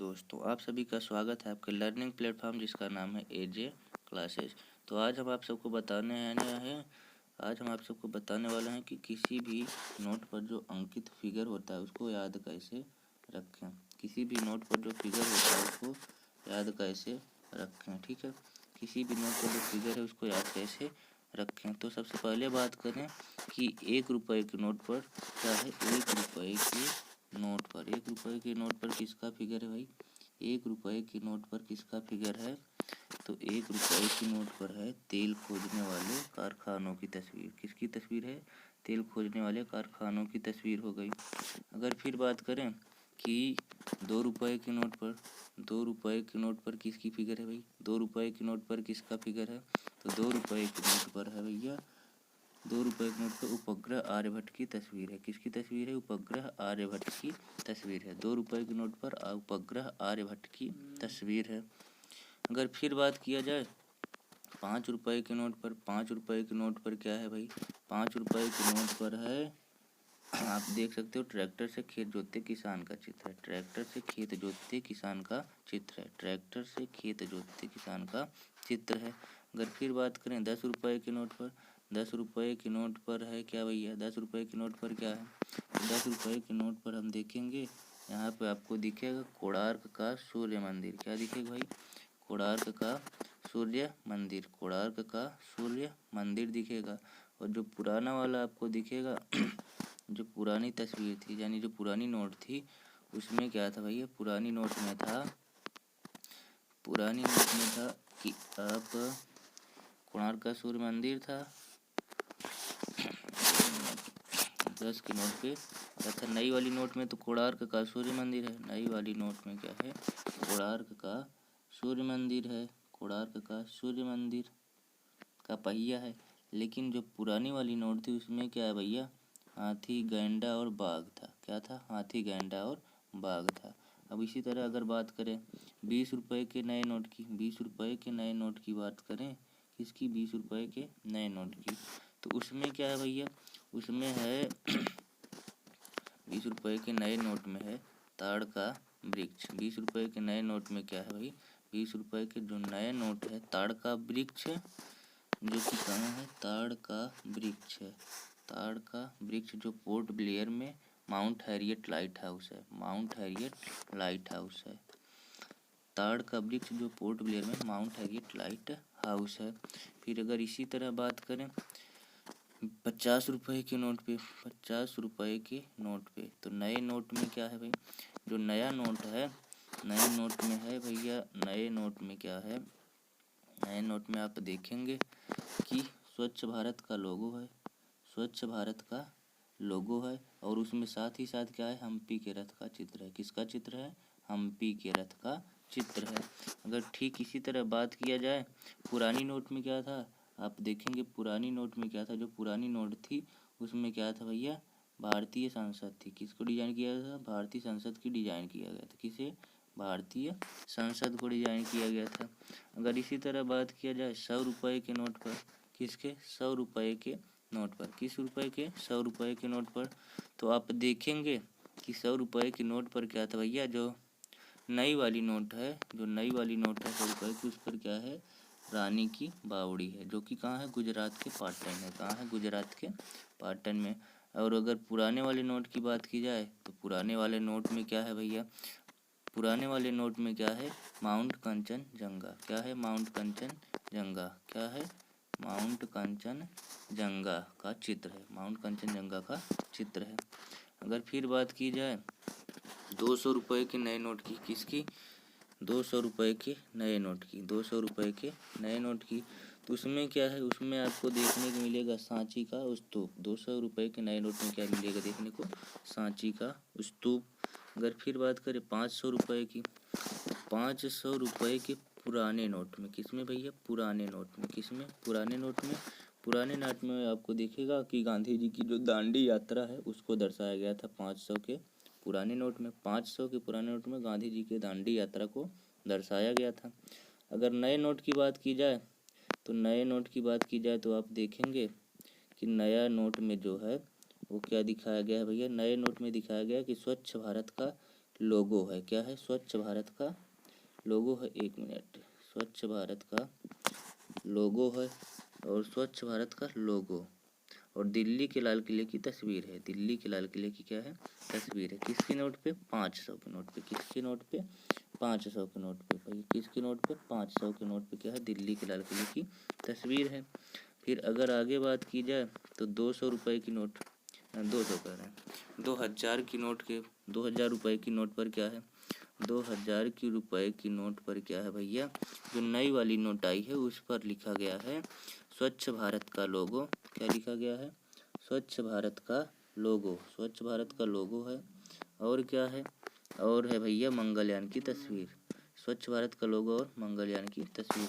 दोस्तों, आप सभी का स्वागत है आपके लर्निंग प्लेटफॉर्म जिसका नाम है एजे क्लासेस। तो आज हम आप सबको बताने वाले हैं कि किसी भी नोट पर जो अंकित फिगर होता है उसको याद कैसे रखें। किसी भी नोट पर जो फिगर होता है उसको याद कैसे रखें। ठीक है, किसी भी नोट पर जो फिगर है उसको याद कैसे रखें। तो सबसे पहले बात करें कि 1 रुपये के नोट पर क्या है। 1 रुपये के नोट पर 1 रुपये के नोट पर किसका फिगर है भाई। 1 रुपये के नोट पर किसका फिगर है। तो 1 रुपये के नोट पर है तेल खोजने वाले कारखानों की तस्वीर। किसकी तस्वीर है। तेल खोजने वाले कारखानों की तस्वीर हो गई। अगर फिर बात करें कि 2 रुपये के नोट पर 2 रुपये के नोट पर किसकी फिगर है भाई। 2 रुपये के नोट पर किसका फिगर है। तो 2 रुपये के नोट पर है भैया 2 रुपये के नोट पर उपग्रह आर्यभट्ट की तस्वीर है। किसकी तस्वीर है। उपग्रह आर्यभट्ट की तस्वीर है। 2 रुपये के नोट पर उपग्रह आर्यभट्ट की तस्वीर है। अगर फिर बात किया जाए 5 रुपये के नोट पर 5 रुपये के नोट पर क्या है भाई। 5 रुपये के नोट पर है आप देख सकते हो ट्रैक्टर से खेत जोतते किसान का चित्र है। ट्रैक्टर से खेत जोतते किसान का चित्र है। ट्रैक्टर से खेत जोतते किसान का चित्र है। अगर फिर बात करें 10 रुपये के नोट पर 10 रुपये के नोट पर है क्या भैया। 10 रुपये के नोट पर क्या है। 10 रुपये के नोट पर हम देखेंगे यहाँ पे आपको दिखेगा कोणार्क का सूर्य मंदिर। क्या दिखेगा भाई। कोणार्क का सूर्य मंदिर। कोणार्क का सूर्य मंदिर दिखेगा। और जो पुराना वाला आपको दिखेगा जो पुरानी तस्वीर थी यानी जो पुरानी नोट थी उसमें क्या था भैया। पुरानी नोट में था कि आप कोणार्क का सूर्य मंदिर था 10 के नोट पे तथा नई वाली नोट में तो कोणार्क का सूर्य मंदिर है। नई वाली नोट में क्या है कोणार्क का सूर्य मंदिर है। कोणार्क का सूर्य मंदिर का पहिया है। लेकिन जो पुरानी वाली नोट थी उसमें क्या है भैया हाथी गैंडा और बाघ था। क्या था। हाथी गैंडा और बाघ था। अब इसी तरह अगर बात करें 20 रुपये के नए नोट की 20 रुपये के नए नोट की बात करें किसकी 20 रुपये के नए नोट की तो उसमें क्या है भैया। उसमें है 20 रुपये के नए नोट में है ताड़ का वृक्ष। 20 रुपये के नए नोट में क्या है भाई 20 रुपये के जो नए नोट है ताड़ का वृक्ष जो कि कहाँ है ताड़ का वृक्ष है। ताड़ का वृक्ष जो पोर्ट ब्लेयर में माउंट हैरियट लाइट हाउस है। माउंट हैरियट लाइट हाउस है। ताड़ का वृक्ष जो पोर्ट ब्लेयर में माउंट हैरियट लाइट हाउस है। फिर अगर इसी तरह बात करें 50 रुपये के नोट पे 50 रुपये के नोट पे तो नए नोट में क्या है भाई। जो नया नोट है नए नोट में है भैया नए नोट में क्या है। नए नोट में आप देखेंगे कि स्वच्छ भारत का लोगो है। स्वच्छ भारत का लोगो है और उसमें साथ ही साथ क्या है हम्पी के रथ का चित्र है। किसका चित्र है। हम्पी के रथ का चित्र है। अगर ठीक इसी तरह बात किया जाए पुरानी नोट में क्या था आप देखेंगे पुरानी नोट में क्या था। जो पुरानी नोट थी उसमें क्या था भैया भारतीय संसद थी। किसको डिजाइन किया था। भारतीय संसद की डिजाइन किया गया था। किसे भारतीय संसद को डिजाइन किया गया था। अगर इसी तरह बात किया जाए 100 रुपये के नोट पर किसके 100 रुपये के नोट पर किस रुपये के 100 रुपये के नोट पर तो आप देखेंगे कि 100 रुपये के नोट पर क्या था भैया। जो नई वाली नोट है 100 रुपये की उस पर क्या है रानी की बावड़ी है जो कि कहाँ है गुजरात के पाटन में। कहाँ है गुजरात के पाटन में। और अगर पुराने वाले नोट की बात की जाए तो पुराने वाले नोट में क्या है भैया। पुराने वाले नोट में क्या है माउंट कंचनजंगा। क्या है माउंट कंचनजंगा। क्या है माउंट कंचनजंगा का चित्र है। माउंट कंचनजंगा का चित्र है। अगर फिर बात की जाए 200 रुपये के नए नोट की किसकी 200 रुपये के नए नोट की 200 रुपये के नए नोट की तो उसमें क्या है उसमें आपको देखने को मिलेगा सांची का स्तूप। 200 रुपये के नए नोट में क्या मिलेगा देखने को सांची का स्तूप। अगर फिर बात करें 500 रुपये की 500 रुपये के पुराने नोट में किसमें भैया पुराने नोट में किसमें पुराने नोट में आपको दिखेगा कि गांधी जी की जो दांडी यात्रा है उसको दर्शाया गया था 500 के पुराने नोट में। 500 के पुराने नोट में गांधी जी के दांडी यात्रा को दर्शाया गया था। अगर नए नोट की बात की जाए तो आप देखेंगे कि नया नोट में जो है वो क्या दिखाया गया है भैया। नए नोट में दिखाया गया कि स्वच्छ भारत का लोगो है। क्या है? स्वच्छ भारत का लोगो है। 1 मिनट। स्वच्छ भारत का लोगो है और स्वच्छ भारत का लोगो और दिल्ली के लाल किले की तस्वीर है। दिल्ली के लाल किले की क्या है? तस्वीर है। किसके नोट पे? 500 के नोट पे। किसके नोट पे? 500 के नोट पे। भाई किसके नोट पे? 500 के नोट पे क्या है? दिल्ली के लाल किले की तस्वीर है। फिर अगर आगे बात की जाए तो 200 रुपये की नोट, 200 कह रहे हैं, 2000 की नोट के 2000 रुपये की नोट पर क्या है? 2000 की रुपए की नोट पर क्या है भैया? जो नई वाली नोट आई है उस पर लिखा गया है स्वच्छ भारत का लोगो। क्या लिखा गया है? स्वच्छ भारत का लोगो। स्वच्छ भारत का लोगो है और क्या है? और है भैया मंगलयान की तस्वीर। स्वच्छ भारत का लोगो और मंगलयान की तस्वीर।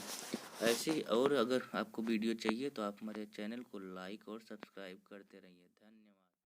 ऐसे ही और अगर आपको वीडियो चाहिए तो आप हमारे चैनल को लाइक और सब्सक्राइब करते रहिए।